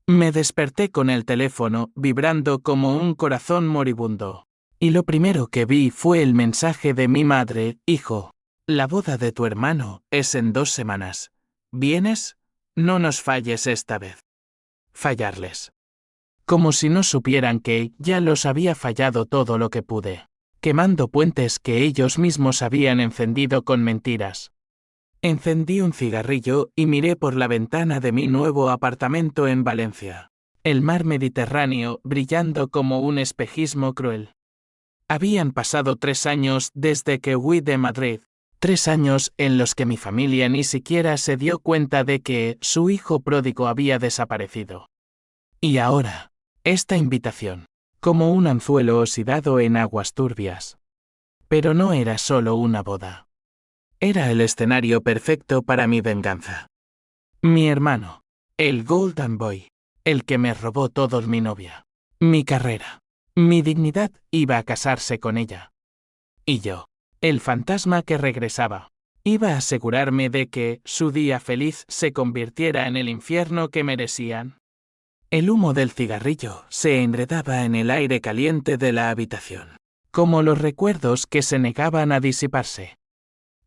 Me desperté con el teléfono vibrando como un corazón moribundo. Y lo primero que vi fue el mensaje de mi madre: hijo, la boda de tu hermano es en 2 semanas. ¿Vienes? No nos falles esta vez. Fallarles. Como si no supieran que ya los había fallado todo lo que pude, quemando puentes que ellos mismos habían encendido con mentiras. Encendí un cigarrillo y miré por la ventana de mi nuevo apartamento en Valencia. El mar Mediterráneo brillando como un espejismo cruel. Habían pasado 3 años desde que huí de Madrid, 3 años en los que mi familia ni siquiera se dio cuenta de que su hijo pródigo había desaparecido. Y ahora, esta invitación, como un anzuelo oxidado en aguas turbias. Pero no era solo una boda. Era el escenario perfecto para mi venganza. Mi hermano, el Golden Boy, el que me robó todo, mi novia, mi carrera, mi dignidad, iba a casarse con ella. Y yo, el fantasma que regresaba, iba a asegurarme de que su día feliz se convirtiera en el infierno que merecían. El humo del cigarrillo se enredaba en el aire caliente de la habitación, como los recuerdos que se negaban a disiparse.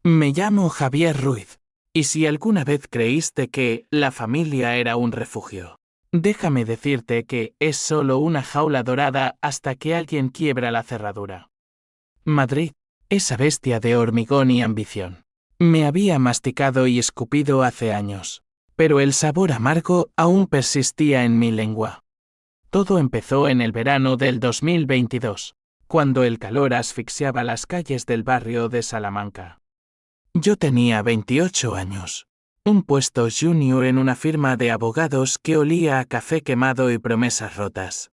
Me llamo Javier Ruiz, y si alguna vez creíste que la familia era un refugio, déjame decirte que es solo una jaula dorada hasta que alguien quiebra la cerradura. Madrid, esa bestia de hormigón y ambición, me había masticado y escupido hace años, pero el sabor amargo aún persistía en mi lengua. Todo empezó en el verano del 2022, cuando el calor asfixiaba las calles del barrio de Salamanca. Yo tenía 28 años, un puesto junior en una firma de abogados que olía a café quemado y promesas rotas.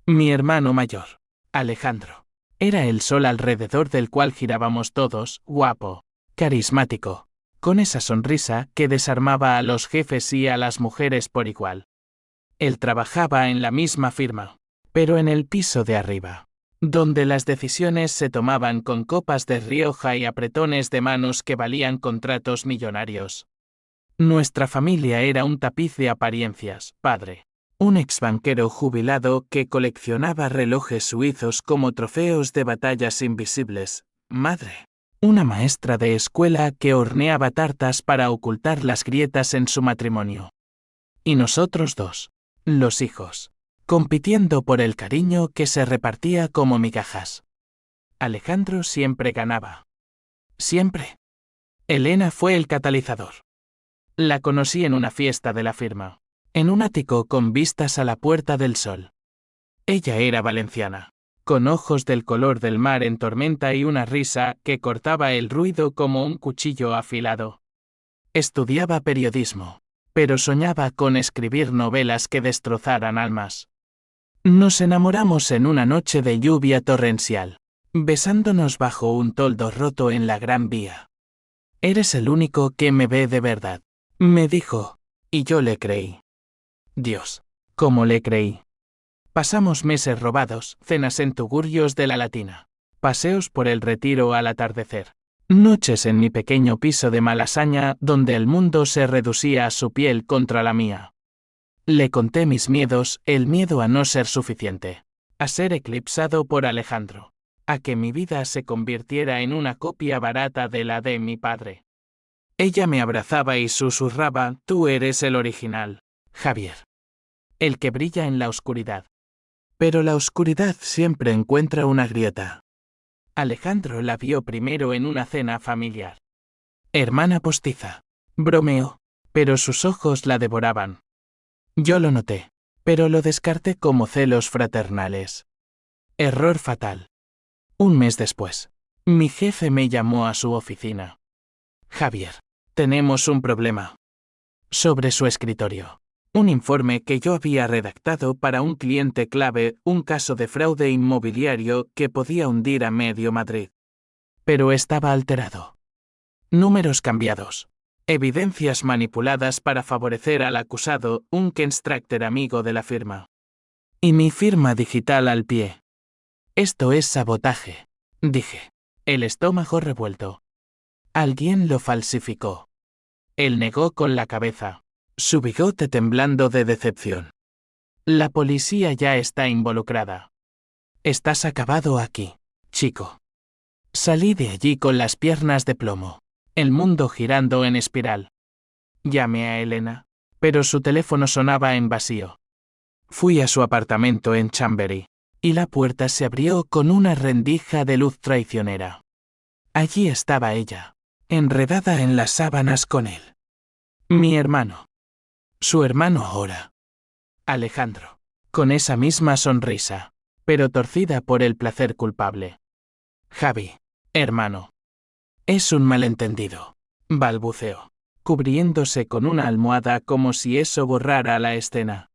Mi hermano mayor, Alejandro, era el sol alrededor del cual girábamos todos, guapo, carismático, con esa sonrisa que desarmaba a los jefes y a las mujeres por igual. Él trabajaba en la misma firma, pero en el piso de arriba, donde las decisiones se tomaban con copas de Rioja y apretones de manos que valían contratos millonarios. Nuestra familia era un tapiz de apariencias: padre, un exbanquero jubilado que coleccionaba relojes suizos como trofeos de batallas invisibles; madre, una maestra de escuela que horneaba tartas para ocultar las grietas en su matrimonio. Y nosotros dos, los hijos, compitiendo por el cariño que se repartía como migajas. Alejandro siempre ganaba. Siempre. Elena fue el catalizador. La conocí en una fiesta de la firma, en un ático con vistas a la Puerta del Sol. Ella era valenciana, con ojos del color del mar en tormenta y una risa que cortaba el ruido como un cuchillo afilado. Estudiaba periodismo, pero soñaba con escribir novelas que destrozaran almas. Nos enamoramos en una noche de lluvia torrencial, besándonos bajo un toldo roto en la Gran Vía. Eres el único que me ve de verdad, me dijo, y yo le creí. Dios, ¿cómo le creí? Pasamos meses robados, cenas en tugurios de la Latina, paseos por el Retiro al atardecer, noches en mi pequeño piso de Malasaña donde el mundo se reducía a su piel contra la mía. Le conté mis miedos: el miedo a no ser suficiente, a ser eclipsado por Alejandro, a que mi vida se convirtiera en una copia barata de la de mi padre. Ella me abrazaba y susurraba: tú eres el original, Javier. El que brilla en la oscuridad. Pero la oscuridad siempre encuentra una grieta. Alejandro la vio primero en una cena familiar. Hermana postiza, bromeó, pero sus ojos la devoraban. Yo lo noté, pero lo descarté como celos fraternales. Error fatal. Un mes después, mi jefe me llamó a su oficina. Javier, tenemos un problema. Sobre su escritorio, un informe que yo había redactado para un cliente clave, un caso de fraude inmobiliario que podía hundir a medio Madrid. Pero estaba alterado. Números cambiados. Evidencias manipuladas para favorecer al acusado, un Kenstracter amigo de la firma. Y mi firma digital al pie. Esto es sabotaje, dije, el estómago revuelto. Alguien lo falsificó. Él negó con la cabeza, su bigote temblando de decepción. La policía ya está involucrada. Estás acabado aquí, chico. Salí de allí con las piernas de plomo, el mundo girando en espiral. Llamé a Elena, pero su teléfono sonaba en vacío. Fui a su apartamento en Chambery, y la puerta se abrió con una rendija de luz traicionera. Allí estaba ella, enredada en las sábanas con él. Mi hermano. Su hermano ahora. Alejandro. Con esa misma sonrisa, pero torcida por el placer culpable. Javi. Hermano. Es un malentendido. Balbuceó, cubriéndose con una almohada como si eso borrara la escena.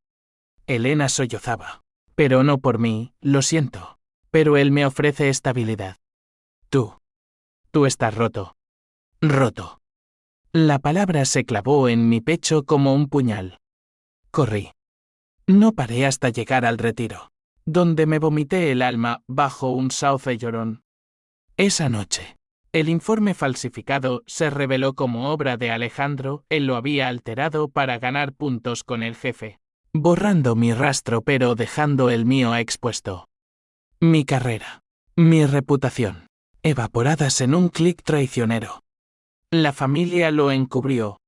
Elena sollozaba. Pero no por mí, lo siento. Pero él me ofrece estabilidad. Tú estás roto. Roto. La palabra se clavó en mi pecho como un puñal. Corrí. No paré hasta llegar al retiro, donde me vomité el alma bajo un sauce llorón. Esa noche, el informe falsificado se reveló como obra de Alejandro. Él lo había alterado para ganar puntos con el jefe, borrando mi rastro pero dejando el mío expuesto. Mi carrera, mi reputación, evaporadas en un clic traicionero. La familia lo encubrió.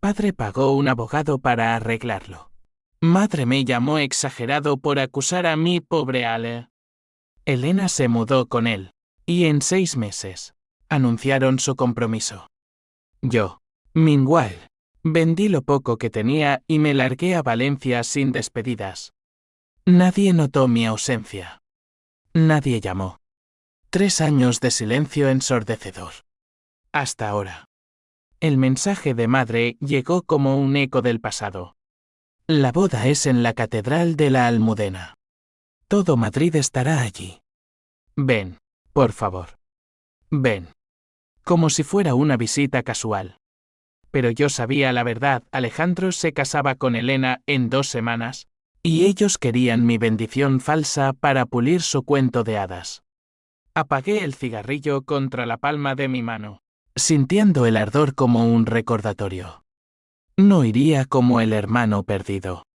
Padre pagó un abogado para arreglarlo. Madre me llamó exagerado por acusar a mi pobre Ale. Elena se mudó con él, y en 6 meses, anunciaron su compromiso. Yo, meanwhile, vendí lo poco que tenía y me largué a Valencia sin despedidas. Nadie notó mi ausencia. Nadie llamó. 3 años de silencio ensordecedor. Hasta ahora. El mensaje de madre llegó como un eco del pasado. La boda es en la Catedral de la Almudena. Todo Madrid estará allí. Ven, por favor. Ven. Como si fuera una visita casual. Pero yo sabía la verdad. Alejandro se casaba con Elena en 2 semanas, y ellos querían mi bendición falsa para pulir su cuento de hadas. Apagué el cigarrillo contra la palma de mi mano, sintiendo el ardor como un recordatorio. No iría como el hermano perdido.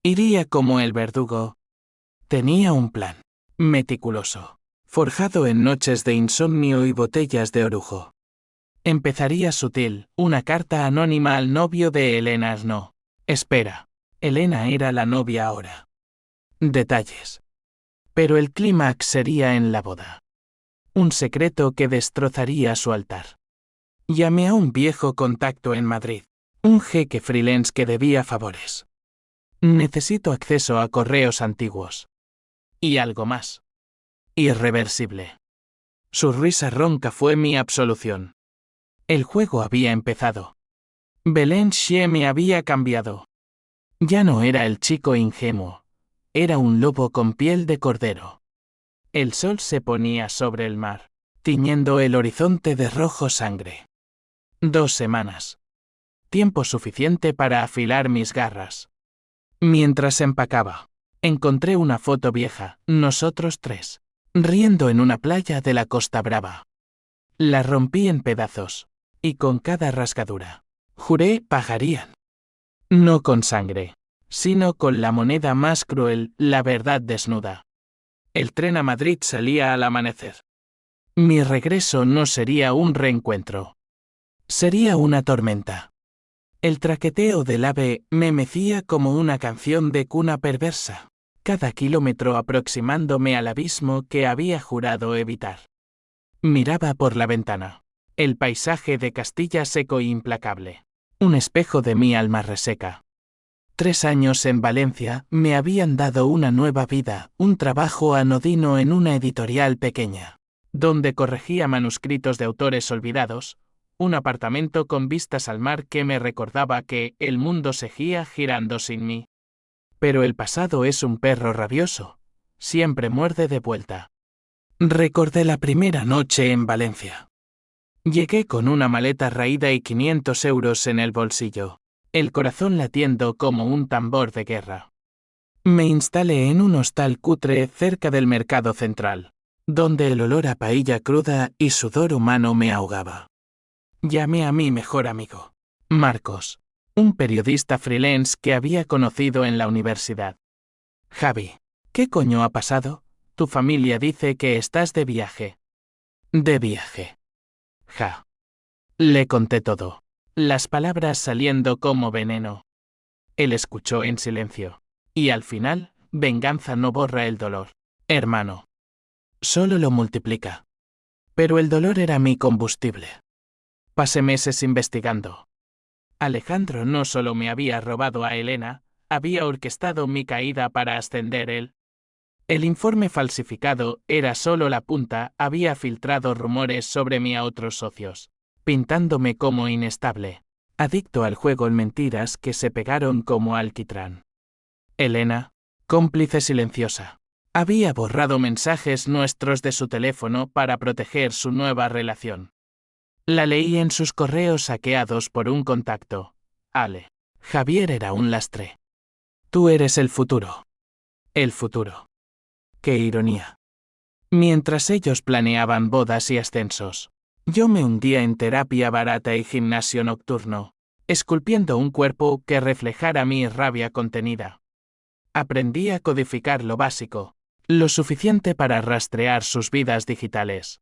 Iría como el verdugo. Tenía un plan, meticuloso, forjado en noches de insomnio y botellas de orujo. Empezaría sutil, una carta anónima al novio de Elena. No. Espera. Elena era la novia ahora. Detalles. Pero el clímax sería en la boda. Un secreto que destrozaría su altar. Llamé a un viejo contacto en Madrid. Un jeque freelance que debía favores. Necesito acceso a correos antiguos. Y algo más. Irreversible. Su risa ronca fue mi absolución. El juego había empezado. Belén Xie me había cambiado. Ya no era el chico ingenuo. Era un lobo con piel de cordero. El sol se ponía sobre el mar, tiñendo el horizonte de rojo sangre. 2 semanas. Tiempo suficiente para afilar mis garras. Mientras empacaba, encontré una foto vieja, nosotros 3, riendo en una playa de la Costa Brava. La rompí en pedazos, y con cada rasgadura, juré pagarían. No con sangre, sino con la moneda más cruel, la verdad desnuda. El tren a Madrid salía al amanecer. Mi regreso no sería un reencuentro. Sería una tormenta. El traqueteo del ave me mecía como una canción de cuna perversa, cada kilómetro aproximándome al abismo que había jurado evitar. Miraba por la ventana. El paisaje de Castilla seco e implacable. Un espejo de mi alma reseca. 3 años en Valencia me habían dado una nueva vida, un trabajo anodino en una editorial pequeña, donde corregía manuscritos de autores olvidados, un apartamento con vistas al mar que me recordaba que el mundo seguía girando sin mí. Pero el pasado es un perro rabioso, siempre muerde de vuelta. Recordé la primera noche en Valencia. Llegué con una maleta raída y 500 euros en el bolsillo, el corazón latiendo como un tambor de guerra. Me instalé en un hostal cutre cerca del mercado central, donde el olor a paella cruda y sudor humano me ahogaba. Llamé a mi mejor amigo, Marcos, un periodista freelance que había conocido en la universidad. Javi, ¿qué coño ha pasado? Tu familia dice que estás de viaje. De viaje. Ja. Le conté todo. Las palabras saliendo como veneno. Él escuchó en silencio. Y al final, venganza no borra el dolor. Hermano. Solo lo multiplica. Pero el dolor era mi combustible. Pasé meses investigando. Alejandro no solo me había robado a Elena, había orquestado mi caída para ascender él. El informe falsificado era solo la punta, había filtrado rumores sobre mí a otros socios, pintándome como inestable, adicto al juego en mentiras que se pegaron como alquitrán. Elena, cómplice silenciosa, había borrado mensajes nuestros de su teléfono para proteger su nueva relación. La leí en sus correos saqueados por un contacto. Ale. Javier era un lastre. Tú eres el futuro. El futuro. Qué ironía. Mientras ellos planeaban bodas y ascensos, yo me hundía en terapia barata y gimnasio nocturno, esculpiendo un cuerpo que reflejara mi rabia contenida. Aprendí a codificar lo básico, lo suficiente para rastrear sus vidas digitales.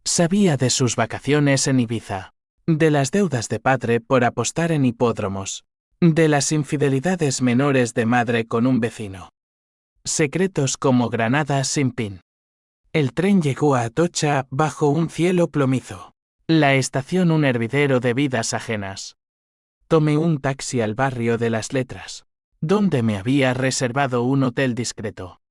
Sabía de sus vacaciones en Ibiza, de las deudas de padre por apostar en hipódromos, de las infidelidades menores de madre con un vecino. Secretos como granadas sin pin. El tren llegó a Atocha bajo un cielo plomizo. La estación un hervidero de vidas ajenas. Tomé un taxi al barrio de las Letras, donde me había reservado un hotel discreto.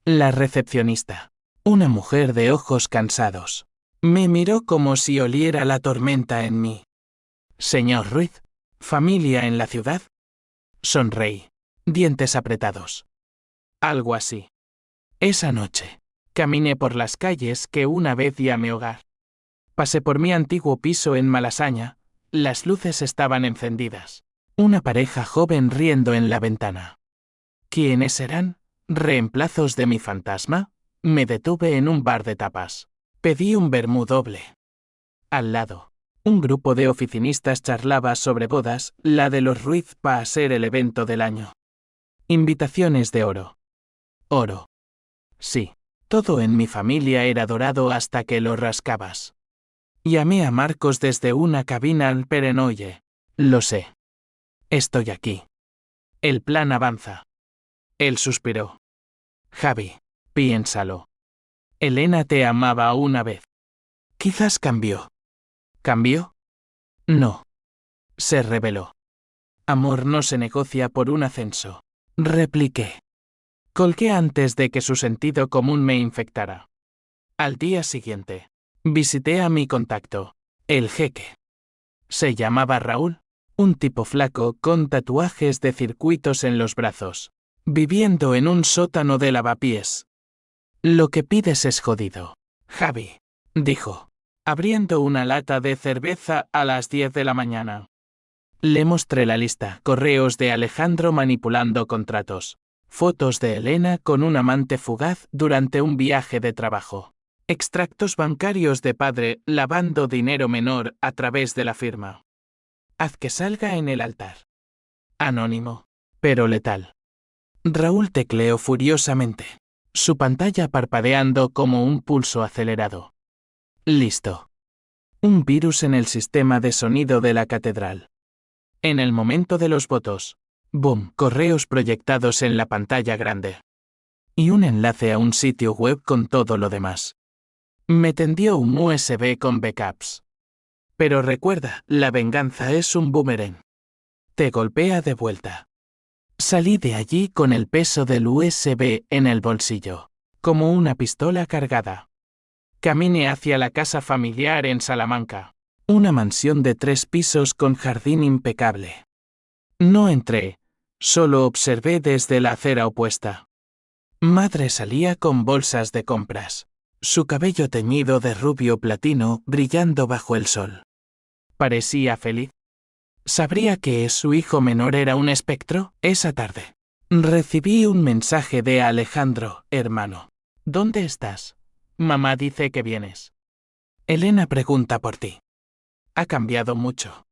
La recepcionista, una mujer de ojos cansados, me miró como si oliera la tormenta en mí. Señor Ruiz, ¿familia en la ciudad? Sonreí, dientes apretados. Algo así. Esa noche, caminé por las calles que una vez llamé hogar. Pasé por mi antiguo piso en Malasaña, las luces estaban encendidas. Una pareja joven riendo en la ventana. ¿Quiénes eran? ¿Reemplazos de mi fantasma? Me detuve en un bar de tapas. Pedí un vermú doble. Al lado, un grupo de oficinistas charlaba sobre bodas, la de los Ruiz va a ser el evento del año. Invitaciones de oro. Oro. Sí, todo en mi familia era dorado hasta que lo rascabas. Llamé a Marcos desde una cabina al Perenoye. Lo sé. Estoy aquí. El plan avanza. Él suspiró. Javi, piénsalo. Elena te amaba una vez. Quizás cambió. ¿Cambió? No. Se rebeló. Amor no se negocia por un ascenso. Repliqué. Colgué antes de que su sentido común me infectara. Al día siguiente, visité a mi contacto, el jeque. Se llamaba Raúl, un tipo flaco con tatuajes de circuitos en los brazos, viviendo en un sótano de lavapiés. Lo que pides es jodido, Javi, dijo, abriendo una lata de cerveza a las 10 de la mañana. Le mostré la lista, correos de Alejandro manipulando contratos, fotos de Elena con un amante fugaz durante un viaje de trabajo, extractos bancarios de padre lavando dinero menor a través de la firma. Haz que salga en el altar. Anónimo, pero letal. Raúl tecleó furiosamente, su pantalla parpadeando como un pulso acelerado. Listo. Un virus en el sistema de sonido de la catedral. En el momento de los votos, boom, correos proyectados en la pantalla grande. Y un enlace a un sitio web con todo lo demás. Me tendió un USB con backups. Pero recuerda, la venganza es un boomerang. Te golpea de vuelta. Salí de allí con el peso del USB en el bolsillo, como una pistola cargada. Caminé hacia la casa familiar en Salamanca, una mansión de 3 pisos con jardín impecable. No entré, solo observé desde la acera opuesta. Madre salía con bolsas de compras, su cabello teñido de rubio platino brillando bajo el sol. Parecía feliz. ¿Sabría que su hijo menor era un espectro? Esa tarde recibí un mensaje de Alejandro, hermano. ¿Dónde estás? Mamá dice que vienes. Elena pregunta por ti. Ha cambiado mucho.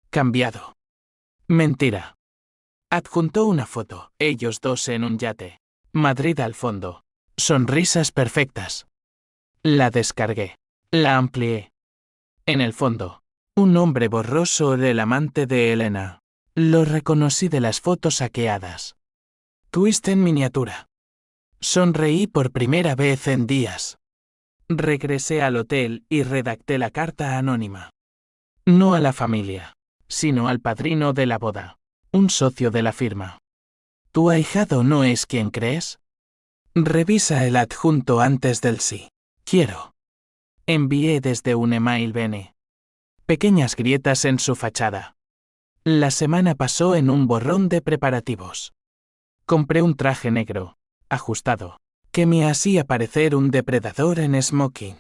Cambiado. Mentira. Adjuntó una foto, ellos dos en un yate. Madrid al fondo. Sonrisas perfectas. La descargué. La amplié. En el fondo, un nombre borroso del amante de Elena. Lo reconocí de las fotos saqueadas. Twist en miniatura. Sonreí por primera vez en días. Regresé al hotel y redacté la carta anónima. No a la familia, sino al padrino de la boda, un socio de la firma. ¿Tu ahijado no es quien crees? Revisa el adjunto antes del sí. Quiero. Envié desde un email bene. Pequeñas grietas en su fachada. La semana pasó en un borrón de preparativos. Compré un traje negro, ajustado, que me hacía parecer un depredador en smoking.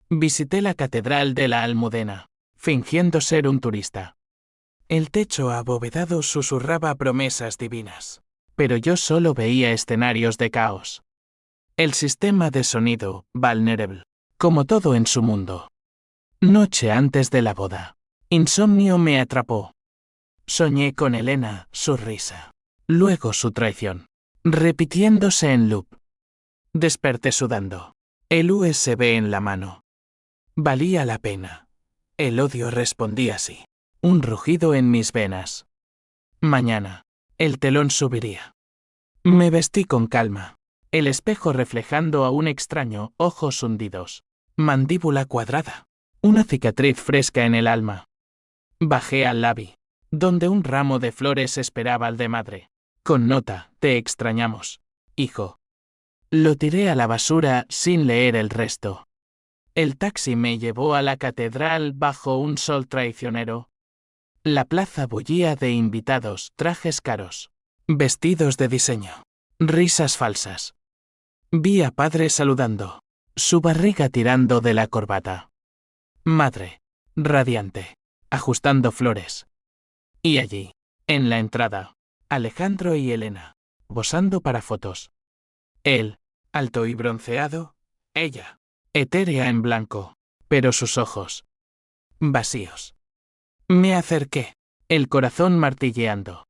Visité la Catedral de la Almudena, fingiendo ser un turista. El techo abovedado susurraba promesas divinas, pero yo solo veía escenarios de caos. El sistema de sonido, vulnerable, como todo en su mundo. Noche antes de la boda. Insomnio me atrapó. Soñé con Elena, su risa. Luego su traición, repitiéndose en loop. Desperté sudando. El USB en la mano. Valía la pena. El odio respondía así. Un rugido en mis venas. Mañana, el telón subiría. Me vestí con calma. El espejo reflejando a un extraño, ojos hundidos. Mandíbula cuadrada. Una cicatriz fresca en el alma. Bajé al lobby, donde un ramo de flores esperaba al de madre. Con nota, te extrañamos, hijo. Lo tiré a la basura sin leer el resto. El taxi me llevó a la catedral bajo un sol traicionero. La plaza bullía de invitados, trajes caros, vestidos de diseño, risas falsas. Vi a padre saludando, su barriga tirando de la corbata. Madre, radiante, ajustando flores. Y allí, en la entrada, Alejandro y Elena, posando para fotos. Él, alto y bronceado, ella, etérea en blanco, pero sus ojos, vacíos. Me acerqué, el corazón martilleando.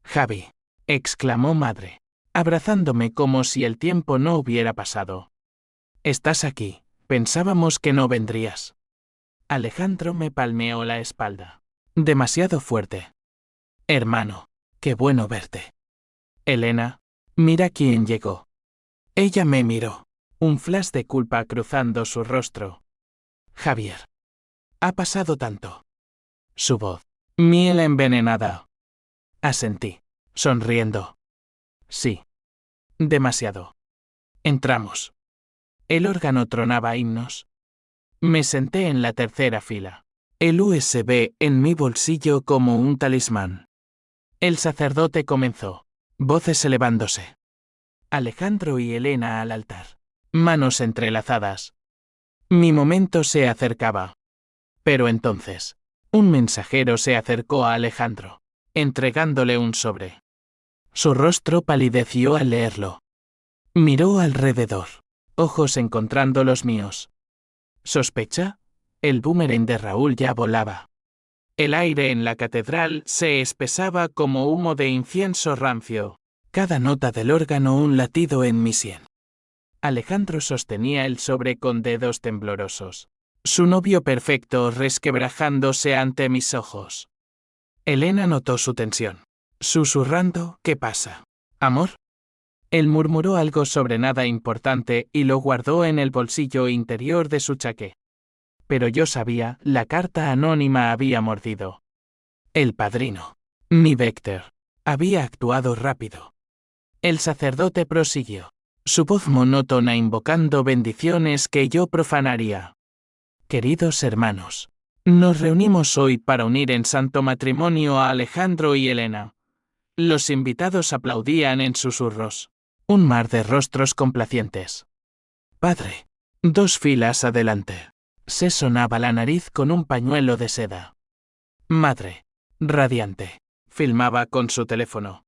Javi, exclamó madre, abrazándome como si el tiempo no hubiera pasado. Estás aquí, pensábamos que no vendrías. Alejandro me palmeó la espalda. Demasiado fuerte. Hermano, qué bueno verte. Elena, mira quién llegó. Ella me miró, un flash de culpa cruzando su rostro. Javier. Ha pasado tanto. Su voz. Miel envenenada. Asentí, sonriendo. Sí. Demasiado. Entramos. El órgano tronaba himnos. Me senté en la tercera fila. El USB en mi bolsillo como un talismán. El sacerdote comenzó, voces elevándose. Alejandro y Elena al altar, manos entrelazadas. Mi momento se acercaba. Pero entonces, un mensajero se acercó a Alejandro, entregándole un sobre. Su rostro palideció al leerlo. Miró alrededor, ojos encontrando los míos. ¿Sospecha? El boomerang de Raúl ya volaba. El aire en la catedral se espesaba como humo de incienso rancio. Cada nota del órgano un latido en mi sien. Alejandro sostenía el sobre con dedos temblorosos. Su novio perfecto resquebrajándose ante mis ojos. Elena notó su tensión. Susurrando, ¿qué pasa? ¿Amor? Él murmuró algo sobre nada importante y lo guardó en el bolsillo interior de su chaqué. Pero yo sabía, la carta anónima había mordido. El padrino, mi Vector, había actuado rápido. El sacerdote prosiguió, su voz monótona invocando bendiciones que yo profanaría. Queridos hermanos, nos reunimos hoy para unir en santo matrimonio a Alejandro y Elena. Los invitados aplaudían en susurros. Un mar de rostros complacientes. Padre, 2 filas adelante. Se sonaba la nariz con un pañuelo de seda. Madre, radiante, filmaba con su teléfono.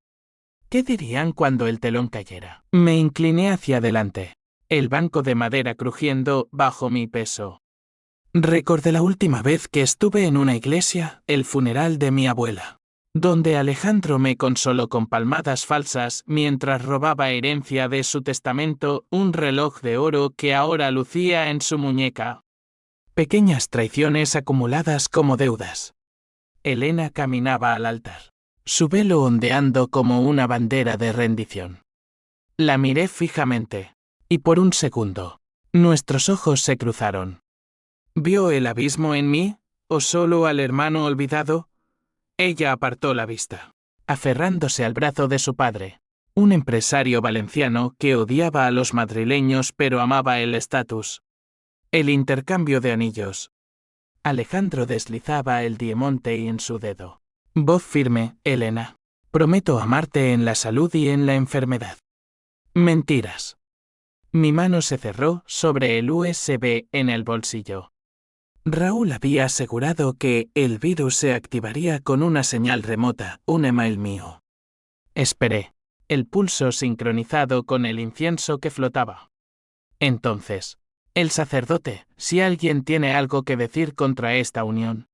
¿Qué dirían cuando el telón cayera? Me incliné hacia adelante, el banco de madera crujiendo bajo mi peso. Recordé la última vez que estuve en una iglesia, el funeral de mi abuela. donde Alejandro me consoló con palmadas falsas mientras robaba herencia de su testamento, un reloj de oro que ahora lucía en su muñeca. Pequeñas traiciones acumuladas como deudas. Elena caminaba al altar, su velo ondeando como una bandera de rendición. La miré fijamente, y por un segundo, nuestros ojos se cruzaron. ¿Vio el abismo en mí, o solo al hermano olvidado? Ella apartó la vista, aferrándose al brazo de su padre, un empresario valenciano que odiaba a los madrileños pero amaba el estatus. El intercambio de anillos. Alejandro deslizaba el diamante en su dedo. Voz firme, Elena. Prometo amarte en la salud y en la enfermedad. Mentiras. Mi mano se cerró sobre el USB en el bolsillo. Raúl había asegurado que el virus se activaría con una señal remota, un email mío. Esperé, el pulso sincronizado con el incienso que flotaba. Entonces, el sacerdote, si alguien tiene algo que decir contra esta unión.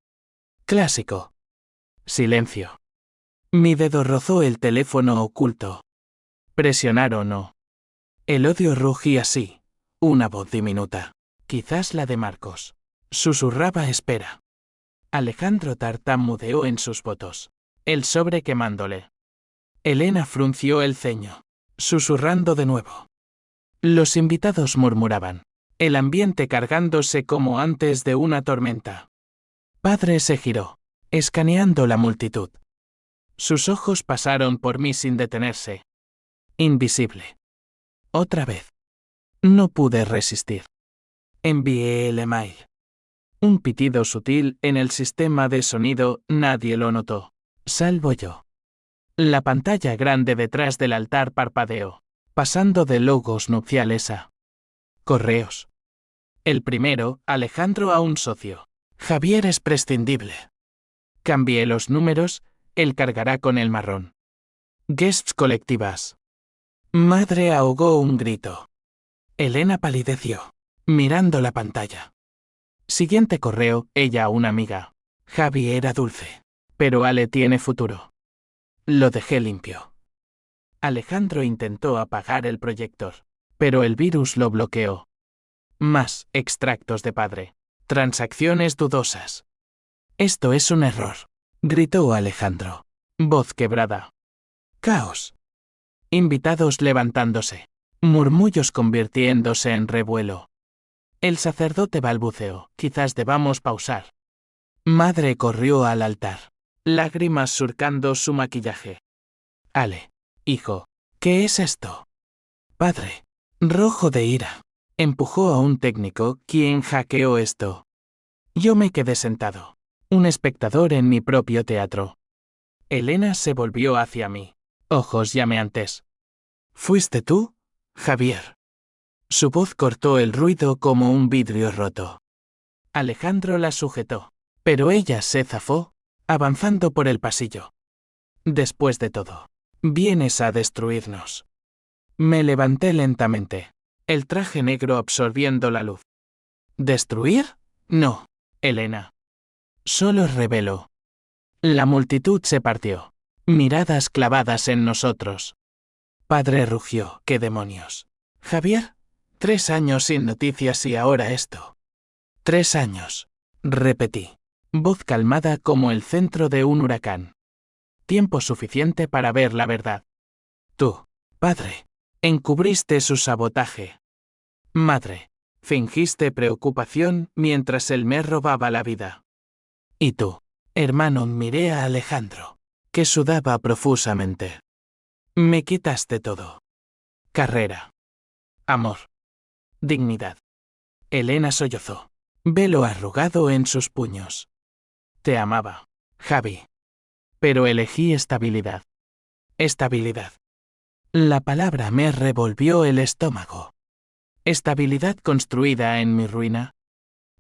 Clásico. Silencio. Mi dedo rozó el teléfono oculto. Presionar o no. El odio rugía así. Una voz diminuta. Quizás la de Marcos. Susurraba espera. Alejandro tartamudeó en sus votos. El sobre quemándole. Elena frunció el ceño. Susurrando de nuevo. Los invitados murmuraban. El ambiente cargándose como antes de una tormenta. Padre se giró, escaneando la multitud. Sus ojos pasaron por mí sin detenerse. Invisible. Otra vez. No pude resistir. Envié el email. Un pitido sutil en el sistema de sonido, nadie lo notó, salvo yo. La pantalla grande detrás del altar parpadeó, pasando de logos nupciales a correos. El primero, Alejandro a un socio. Javier es prescindible. Cambié los números, él cargará con el marrón. Guests colectivas. Madre ahogó un grito. Elena palideció, mirando la pantalla. Siguiente correo, ella a una amiga. Javi era dulce, pero Ale tiene futuro. Lo dejé limpio. Alejandro intentó apagar el proyector, pero el virus lo bloqueó. Más extractos de padre. Transacciones dudosas. Esto es un error, gritó Alejandro. Voz quebrada. Caos. Invitados levantándose. Murmullos convirtiéndose en revuelo. El sacerdote balbuceó, quizás debamos pausar. Madre corrió al altar, lágrimas surcando su maquillaje. Ale, hijo, ¿qué es esto? Padre, rojo de ira, empujó a un técnico, quien hackeó esto. Yo me quedé sentado, un espectador en mi propio teatro. Elena se volvió hacia mí, ojos llameantes. ¿Fuiste tú, Javier? Su voz cortó el ruido como un vidrio roto. Alejandro la sujetó, pero ella se zafó, avanzando por el pasillo. Después de todo, vienes a destruirnos. Me levanté lentamente, el traje negro absorbiendo la luz. ¿Destruir? No, Elena. Solo reveló. La multitud se partió, miradas clavadas en nosotros. Padre rugió, ¿qué demonios? Javier, 3 años sin noticias y ahora esto. 3 años, repetí, voz calmada como el centro de un huracán. Tiempo suficiente para ver la verdad. Tú, padre, encubriste su sabotaje. Madre, fingiste preocupación mientras él me robaba la vida. Y tú, hermano, miré a Alejandro, que sudaba profusamente. Me quitaste todo. Carrera. Amor. Dignidad. Elena sollozó, velo arrugado en sus puños. Te amaba, Javi. Pero elegí estabilidad. Estabilidad. La palabra me revolvió el estómago. Estabilidad construida en mi ruina.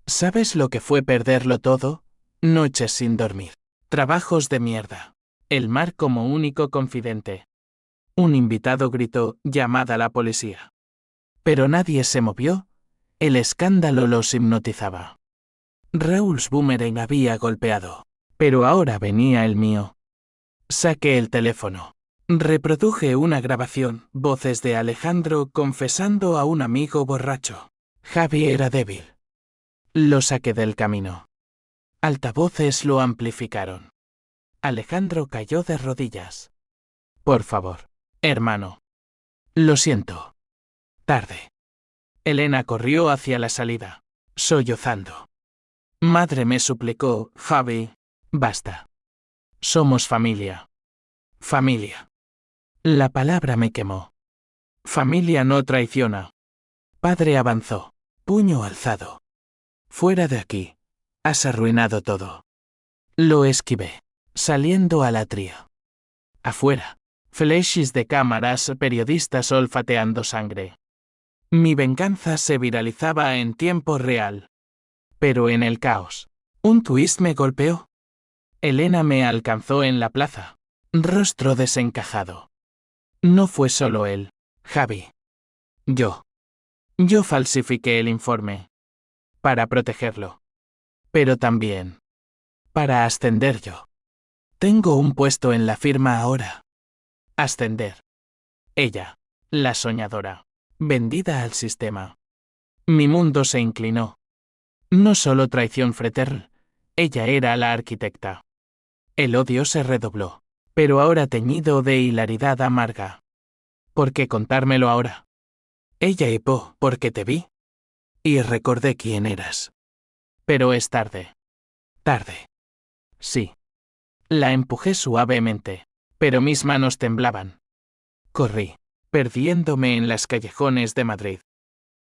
¿Sabes lo que fue perderlo todo? Noches sin dormir. Trabajos de mierda. El mar como único confidente. Un invitado gritó, llamad a la policía. Pero nadie se movió. El escándalo los hipnotizaba. Raúl's boomerang había golpeado. Pero ahora venía el mío. Saqué el teléfono. Reproduje una grabación, voces de Alejandro confesando a un amigo borracho. Javi era débil. Lo saqué del camino. Altavoces lo amplificaron. Alejandro cayó de rodillas. Por favor, hermano. Lo siento. Tarde. Elena corrió hacia la salida, sollozando. Madre me suplicó, Javi. Basta. Somos familia. Familia. La palabra me quemó. Familia no traiciona. Padre avanzó, puño alzado. Fuera de aquí. Has arruinado todo. Lo esquivé, saliendo al atrio. Afuera. Flashes de cámaras, periodistas olfateando sangre. Mi venganza se viralizaba en tiempo real. Pero en el caos, un twist me golpeó. Elena me alcanzó en la plaza. Rostro desencajado. No fue solo él, Javi. Yo. Yo falsifiqué el informe. Para protegerlo. Pero también. Para ascender yo. Tengo un puesto en la firma ahora. Ascender. Ella. La soñadora. Vendida al sistema. Mi mundo se inclinó. No solo traición fraterna. Ella era la arquitecta. El odio se redobló. Pero ahora teñido de hilaridad amarga. ¿Por qué contármelo ahora? Ella hipó porque te vi. Y recordé quién eras. Pero es tarde. Tarde. Sí. La empujé suavemente, pero mis manos temblaban. Corrí, perdiéndome en las callejones de Madrid.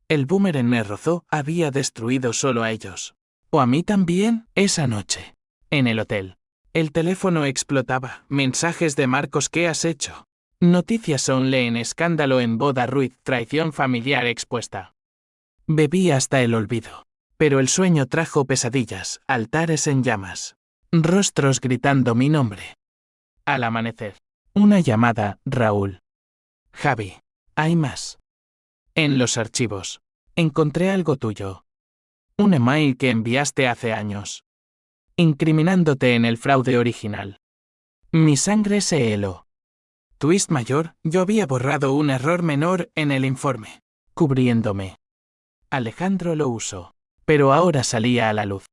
El boomerang me rozó, había destruido solo a ellos. ¿O a mí también? Esa noche. En el hotel. El teléfono explotaba. Mensajes de Marcos, ¿qué has hecho? Noticias online, escándalo en boda Ruiz, traición familiar expuesta. Bebí hasta el olvido. Pero el sueño trajo pesadillas, altares en llamas. Rostros gritando mi nombre. Al amanecer. Una llamada, Raúl. Javi. Hay más. En los archivos. Encontré algo tuyo. Un email que enviaste hace años. Incriminándote en el fraude original. Mi sangre se heló. Twist mayor, yo había borrado un error menor en el informe. Cubriéndome. Alejandro lo usó. Pero ahora salía a la luz.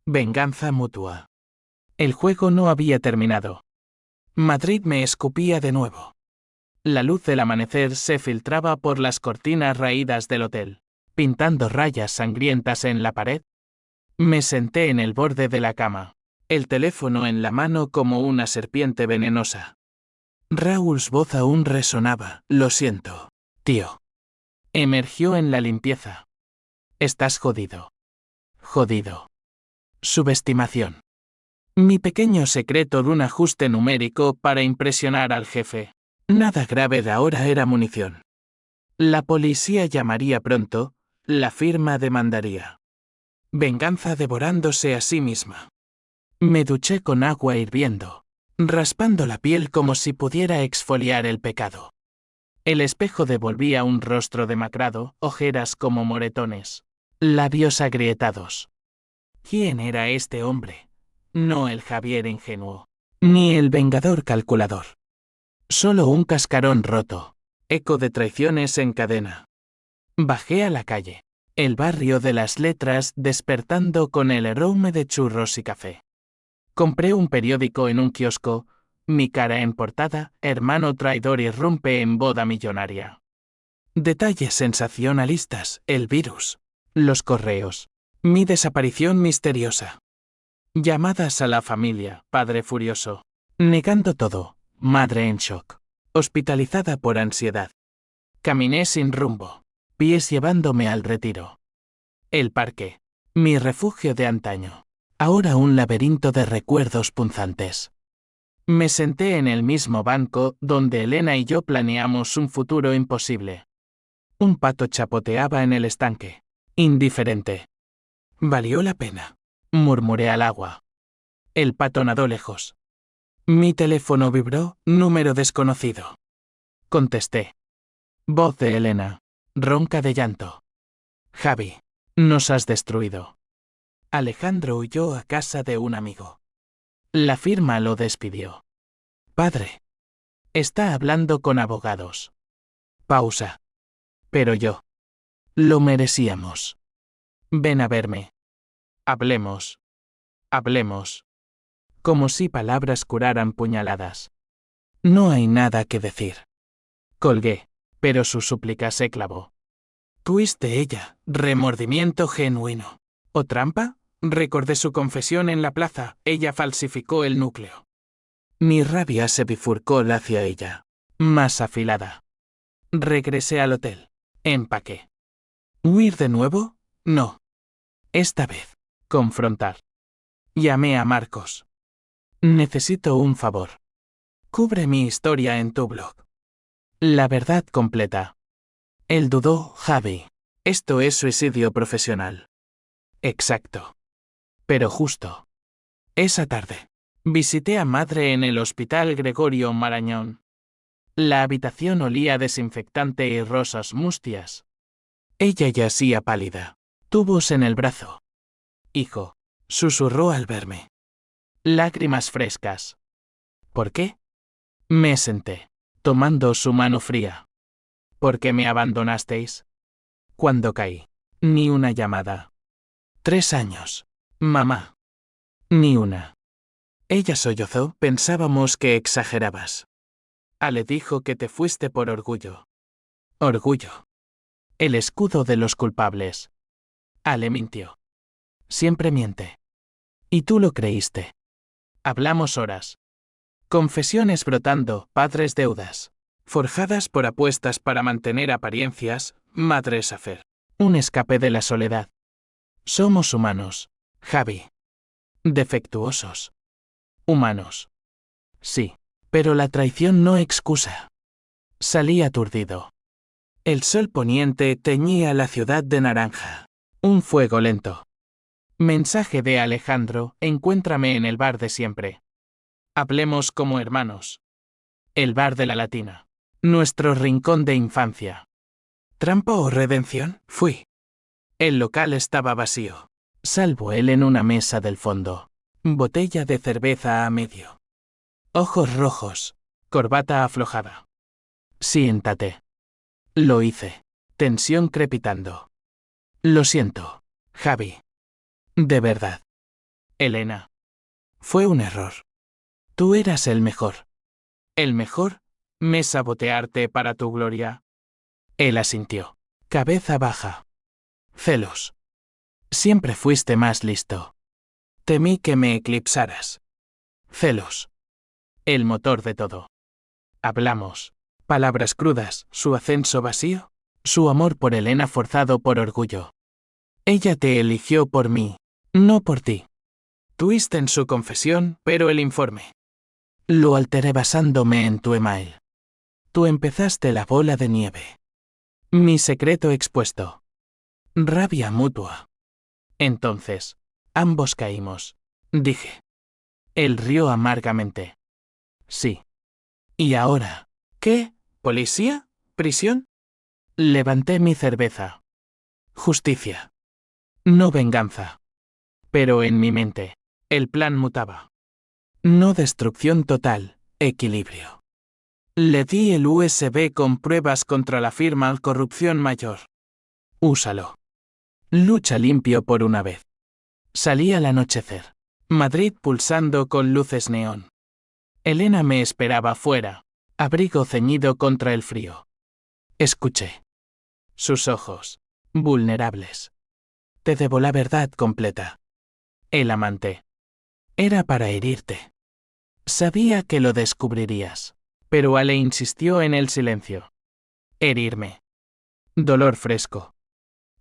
Venganza mutua. El juego no había terminado. Madrid me escupía de nuevo. La luz del amanecer se filtraba por las cortinas raídas del hotel, pintando rayas sangrientas en la pared. Me senté en el borde de la cama, el teléfono en la mano como una serpiente venenosa. Raúl's voz aún resonaba. Lo siento, tío. Emergió en la limpieza. Estás jodido. Jodido. Subestimación. Mi pequeño secreto de un ajuste numérico para impresionar al jefe. Nada grave de ahora era munición. La policía llamaría pronto, la firma demandaría. Venganza devorándose a sí misma. Me duché con agua hirviendo, raspando la piel como si pudiera exfoliar el pecado. El espejo devolvía un rostro demacrado, ojeras como moretones, labios agrietados. ¿Quién era este hombre? No el Javier ingenuo, ni el vengador calculador. Solo un cascarón roto, eco de traiciones en cadena. Bajé a la calle, el barrio de las letras despertando con el aroma de churros y café. Compré un periódico en un kiosco, mi cara en portada, hermano traidor irrumpe en boda millonaria. Detalles sensacionalistas, el virus, los correos, mi desaparición misteriosa. Llamadas a la familia, padre furioso. Negando todo, madre en shock. Hospitalizada por ansiedad. Caminé sin rumbo, pies llevándome al retiro. El parque, mi refugio de antaño. Ahora un laberinto de recuerdos punzantes. Me senté en el mismo banco donde Elena y yo planeamos un futuro imposible. Un pato chapoteaba en el estanque. Indiferente. Valió la pena. Murmuré al agua. El pato nadó lejos. Mi teléfono vibró, número desconocido. Contesté. Voz de Elena, ronca de llanto. Javi, nos has destruido. Alejandro huyó a casa de un amigo. La firma lo despidió. Padre. Está hablando con abogados. Pausa. Pero yo. Lo merecíamos. Ven a verme. Hablemos. Hablemos. Como si palabras curaran puñaladas. No hay nada que decir. Colgué, pero su súplica se clavó. ¿Fuiste ella, remordimiento genuino? ¿O trampa? Recordé su confesión en la plaza, ella falsificó el núcleo. Mi rabia se bifurcó hacia ella, más afilada. Regresé al hotel. Empaqué. ¿Huir de nuevo? No. Esta vez, confrontar. Llamé a Marcos. Necesito un favor. Cubre mi historia en tu blog. La verdad completa. Él dudó, Javi. Esto es suicidio profesional. Exacto. Pero justo. Esa tarde, visité a madre en el Hospital Gregorio Marañón. La habitación olía a desinfectante y rosas mustias. Ella yacía pálida, tubos en el brazo. Hijo, susurró al verme. Lágrimas frescas. ¿Por qué? Me senté, tomando su mano fría. ¿Por qué me abandonasteis? Cuando caí. Ni una llamada. 3 años. Mamá. Ni una. Ella sollozó, pensábamos que exagerabas. Ale dijo que te fuiste por orgullo. Orgullo. El escudo de los culpables. Ale mintió. Siempre miente. Y tú lo creíste. Hablamos horas. Confesiones brotando, padres deudas. Forjadas por apuestas para mantener apariencias, madres hacer. Un escape de la soledad. Somos humanos, Javi. Defectuosos. Humanos. Sí, pero la traición no excusa. Salí aturdido. El sol poniente teñía la ciudad de naranja. Un fuego lento. Mensaje de Alejandro, encuéntrame en el bar de siempre. Hablemos como hermanos. El bar de la Latina. Nuestro rincón de infancia. ¿Trampa o redención? Fui. El local estaba vacío. Salvo él en una mesa del fondo. Botella de cerveza a medio. Ojos rojos. Corbata aflojada. Siéntate. Lo hice. Tensión crepitando. Lo siento, Javi. De verdad. Elena. Fue un error. Tú eras el mejor. ¿El mejor? ¿Me sabotearte para tu gloria? Él asintió. Cabeza baja. Celos. Siempre fuiste más listo. Temí que me eclipsaras. Celos. El motor de todo. Hablamos. Palabras crudas, su ascenso vacío, su amor por Elena forzado por orgullo. Ella te eligió por mí, no por ti. Tuviste en su confesión, pero el informe. Lo alteré basándome en tu email. Tú empezaste la bola de nieve. Mi secreto expuesto. Rabia mutua. Entonces, ambos caímos, dije. Él rió amargamente. Sí. ¿Y ahora? ¿Qué? ¿Policía? ¿Prisión? Levanté mi cerveza. Justicia. No venganza. Pero en mi mente, el plan mutaba. No destrucción total, equilibrio. Le di el USB con pruebas contra la firma Corrupción Mayor. Úsalo. Lucha limpio por una vez. Salí al anochecer. Madrid pulsando con luces neón. Elena me esperaba fuera, abrigo ceñido contra el frío. Escuché. Sus ojos, vulnerables. Te debo la verdad completa. El amante. Era para herirte. Sabía que lo descubrirías, pero Ale insistió en el silencio. Herirme. Dolor fresco.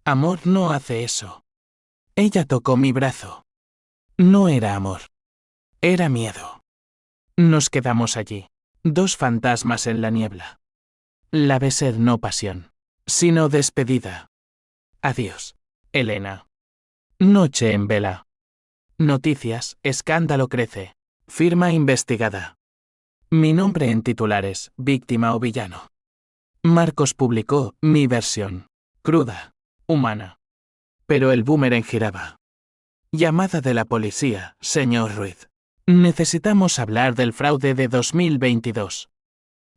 Amor no hace eso. Ella tocó mi brazo. No era amor. Era miedo. Nos quedamos allí, 2 fantasmas en la niebla. La besé no pasión, sino despedida. Adiós, Elena. Noche en vela. Noticias, escándalo crece. Firma investigada. Mi nombre en titulares, víctima o villano. Marcos publicó mi versión. Cruda. Humana. Pero el boomerang giraba. Llamada de la policía, señor Ruiz. Necesitamos hablar del fraude de 2022.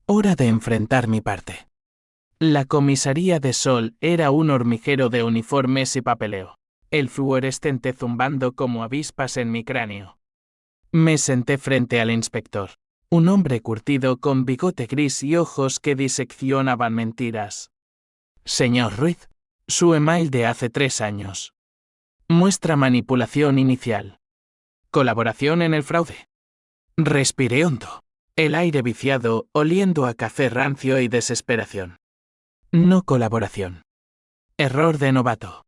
Hora de enfrentar mi parte. La comisaría de Sol era un hormiguero de uniformes y papeleo. El fluorescente zumbando como avispas en mi cráneo. Me senté frente al inspector. Un hombre curtido con bigote gris y ojos que diseccionaban mentiras. Señor Ruiz, su email de hace 3 años. Muestra manipulación inicial. Colaboración en el fraude. Respiré hondo. El aire viciado, oliendo a café rancio y desesperación. No colaboración. Error de novato.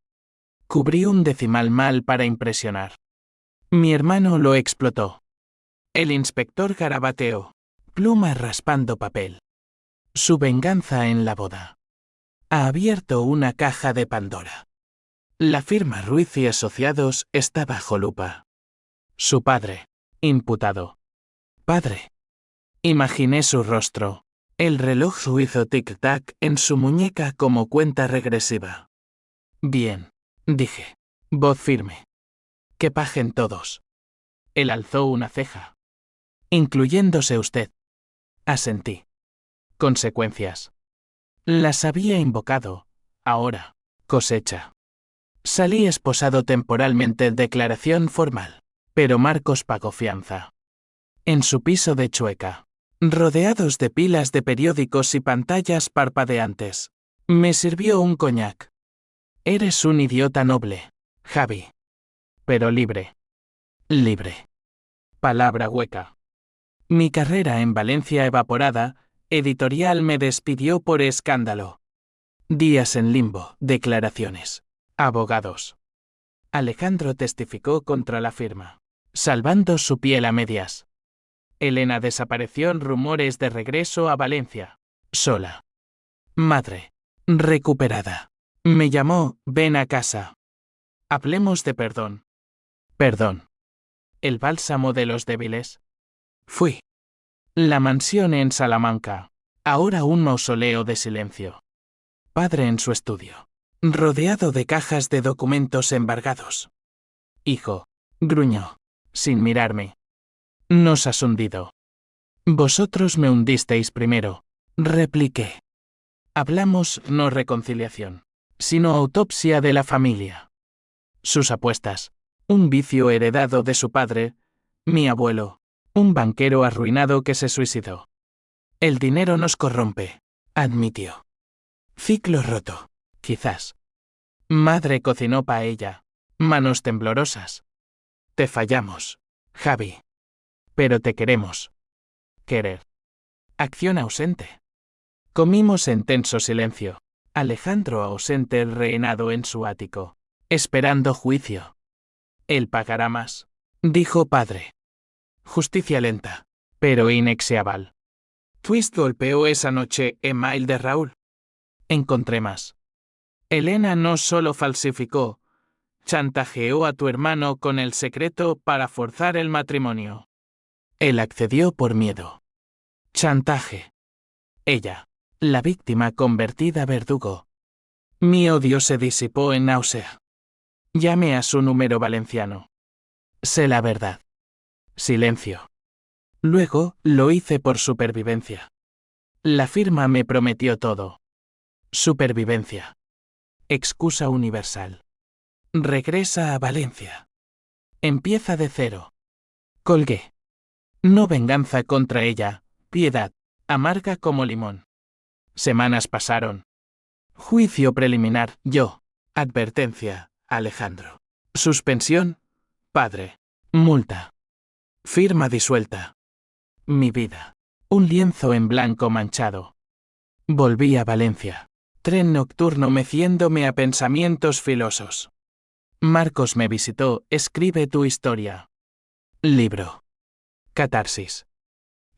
Cubrí un decimal mal para impresionar. Mi hermano lo explotó. El inspector garabateó. Pluma raspando papel. Su venganza en la boda. Ha abierto una caja de Pandora. La firma Ruiz y Asociados está bajo lupa. Su padre. Imputado. Padre. Imaginé su rostro. El reloj hizo tic-tac en su muñeca como cuenta regresiva. Bien, dije. Voz firme. Que paguen todos. Él alzó una ceja. Incluyéndose usted. Asentí. Consecuencias. Las había invocado. Ahora. Cosecha. Salí esposado temporalmente en declaración formal. Pero Marcos pagó fianza. En su piso de Chueca. Rodeados de pilas de periódicos y pantallas parpadeantes. Me sirvió un coñac. Eres un idiota noble, Javi. Pero libre. Libre. Palabra hueca. Mi carrera en Valencia evaporada, Editorial me despidió por escándalo. Días en limbo, declaraciones. Abogados. Alejandro testificó contra la firma, salvando su piel a medias. Elena desapareció en rumores de regreso a Valencia. Sola. Madre. Recuperada. Me llamó, ven a casa. Hablemos de perdón. Perdón. El bálsamo de los débiles. Fui. La mansión en Salamanca. Ahora un mausoleo de silencio. Padre en su estudio. Rodeado de cajas de documentos embargados. Hijo. Gruñó. Sin mirarme. Nos has hundido. Vosotros me hundisteis primero. Repliqué. Hablamos no reconciliación, sino autopsia de la familia. Sus apuestas. Un vicio heredado de su padre, mi abuelo. Un banquero arruinado que se suicidó. El dinero nos corrompe, admitió. Ciclo roto, quizás. Madre cocinó paella. Manos temblorosas. Te fallamos, Javi. Pero te queremos. Querer. Acción ausente. Comimos en tenso silencio. Alejandro ausente reinado en su ático. Esperando juicio. Él pagará más, dijo padre. Justicia lenta, pero inexeable. Twist golpeó esa noche email de Raúl. Encontré más. Elena no solo falsificó, chantajeó a tu hermano con el secreto para forzar el matrimonio. Él accedió por miedo. Chantaje. Ella, la víctima convertida verdugo. Mi odio se disipó en náusea. Llamé a su número valenciano. Sé la verdad. Silencio. Luego, lo hice por supervivencia. La firma me prometió todo. Supervivencia. Excusa universal. Regresa a Valencia. Empieza de cero. Colgué. No venganza contra ella, piedad, amarga como limón. Semanas pasaron. Juicio preliminar, yo. Advertencia, Alejandro. Suspensión, padre. Multa. Firma disuelta. Mi vida. Un lienzo en blanco manchado. Volví a Valencia. Tren nocturno meciéndome a pensamientos filosos. Marcos me visitó, escribe tu historia. Libro. Catarsis.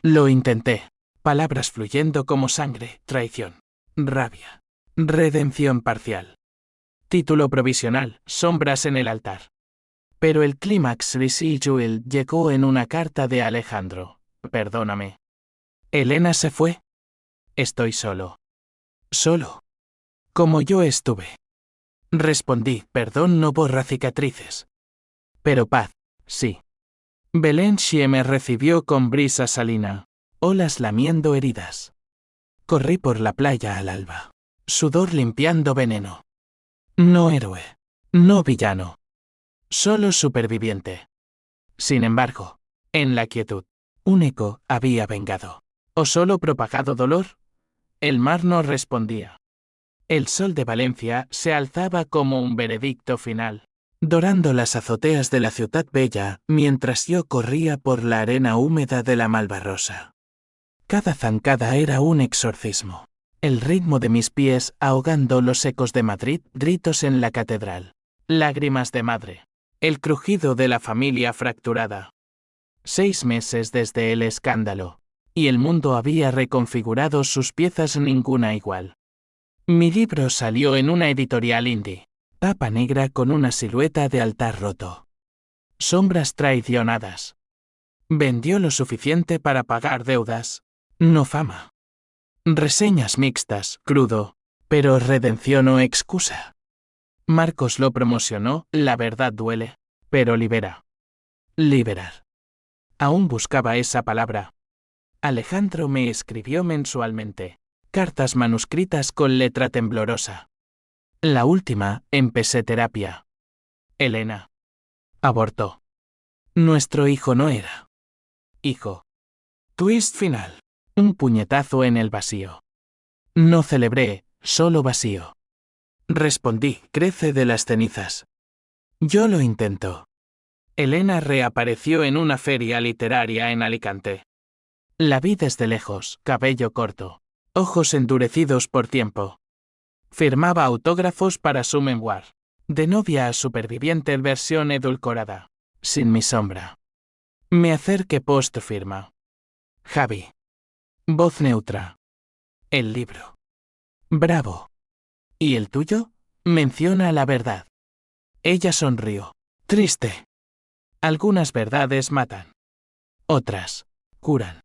Lo intenté. Palabras fluyendo como sangre, traición, rabia, redención parcial. Título provisional, sombras en el altar. Pero el clímax residual llegó en una carta de Alejandro. Perdóname. ¿Elena se fue? Estoy solo. Solo. Como yo estuve. Respondí, perdón no borra cicatrices. Pero paz, sí. Belenchie me recibió con brisa salina, olas lamiendo heridas. Corrí por la playa al alba, sudor limpiando veneno. No héroe, no villano, solo superviviente. Sin embargo, en la quietud, un eco había vengado. ¿O solo propagado dolor? El mar no respondía. El sol de Valencia se alzaba como un veredicto final, dorando las azoteas de la ciudad bella mientras yo corría por la arena húmeda de la Malvarrosa. Cada zancada era un exorcismo. El ritmo de mis pies ahogando los ecos de Madrid, gritos en la catedral, lágrimas de madre, el crujido de la familia fracturada. 6 meses desde el escándalo, y el mundo había reconfigurado sus piezas, ninguna igual. Mi libro salió en una editorial indie, tapa negra con una silueta de altar roto. Sombras traicionadas. Vendió lo suficiente para pagar deudas, no fama. Reseñas mixtas, crudo, pero redención o excusa. Marcos lo promocionó, la verdad duele, pero libera. Liberar. Aún buscaba esa palabra. Alejandro me escribió mensualmente, cartas manuscritas con letra temblorosa. La última, empecé terapia. Elena. Abortó. Nuestro hijo no era hijo. Twist final. Un puñetazo en el vacío. No celebré, solo vacío. Respondí, crece de las cenizas. Yo lo intento. Elena reapareció en una feria literaria en Alicante. La vi desde lejos, cabello corto, ojos endurecidos por tiempo. Firmaba autógrafos para su memoir. De novia a superviviente versión edulcorada, sin mi sombra. Me acerqué post firma. Javi. Voz neutra. El libro. Bravo. ¿Y el tuyo? Menciona la verdad. Ella sonrió. Triste. Algunas verdades matan. Otras curan.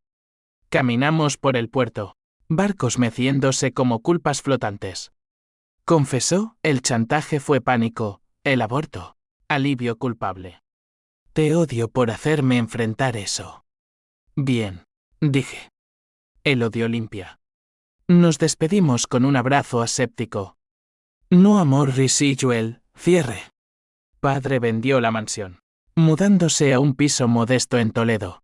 Caminamos por el puerto, barcos meciéndose como culpas flotantes. Confesó, el chantaje fue pánico, el aborto, alivio culpable. Te odio por hacerme enfrentar eso. Bien, dije. El odio limpia. Nos despedimos con un abrazo aséptico. No amor residual, cierre. Padre vendió la mansión, mudándose a un piso modesto en Toledo.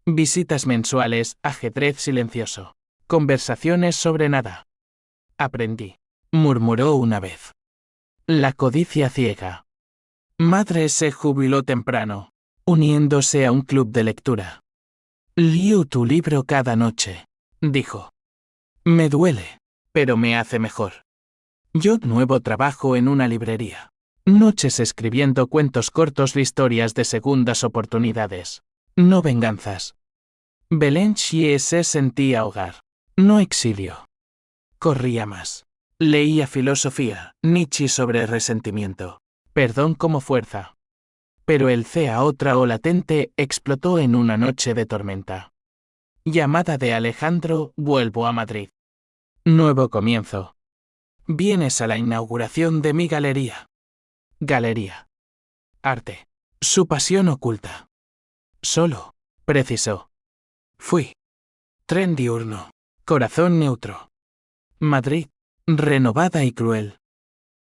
Visitas mensuales, ajedrez silencioso. Conversaciones sobre nada. Aprendí, murmuró una vez. La codicia ciega. Madre se jubiló temprano, uniéndose a un club de lectura. Leo tu libro cada noche, dijo. Me duele, pero me hace mejor. Yo nuevo trabajo en una librería. Noches escribiendo cuentos cortos, historias de segundas oportunidades. No venganzas. Belenchie se sentía hogar, no exilio. Corría más. Leía filosofía, Nietzsche sobre resentimiento. Perdón como fuerza. Pero el CA otra o latente explotó en una noche de tormenta. Llamada de Alejandro, vuelvo a Madrid. Nuevo comienzo. Vienes a la inauguración de mi galería. Galería. Arte. Su pasión oculta. Solo, precisó. Fui. Tren diurno. Corazón neutro. Madrid. Renovada y cruel.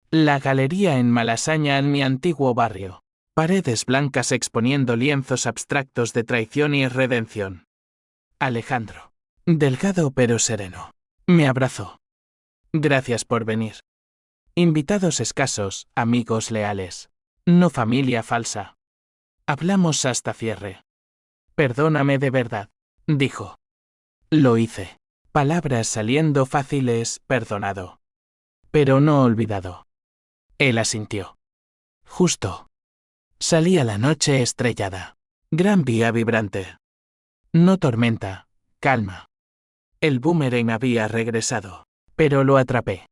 La galería en Malasaña, en mi antiguo barrio. Paredes blancas exponiendo lienzos abstractos de traición y redención. Alejandro. Delgado pero sereno. Me abrazó. Gracias por venir. Invitados escasos, amigos leales. No familia falsa. Hablamos hasta cierre. Perdóname de verdad, dijo. Lo hice. Palabras saliendo fáciles, perdonado. Pero no olvidado. Él asintió. Justo. Salía la noche estrellada. Gran vía vibrante. No tormenta, calma. El boomerang había regresado, pero lo atrapé.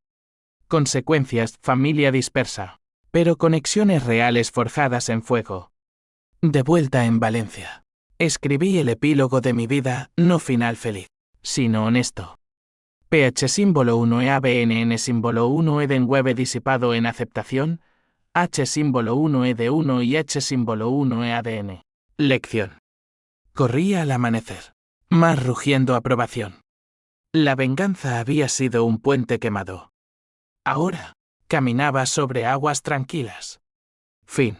Consecuencias, familia dispersa, pero conexiones reales forjadas en fuego. De vuelta en Valencia. Escribí el epílogo de mi vida, no final feliz, sino honesto. PH símbolo 1 EABNN símbolo 1 Eden web disipado en aceptación, H símbolo 1 ED1 y H símbolo 1 EADN. Lección. Corría al amanecer. Mar rugiendo aprobación. La venganza había sido un puente quemado. Ahora, caminaba sobre aguas tranquilas. Fin.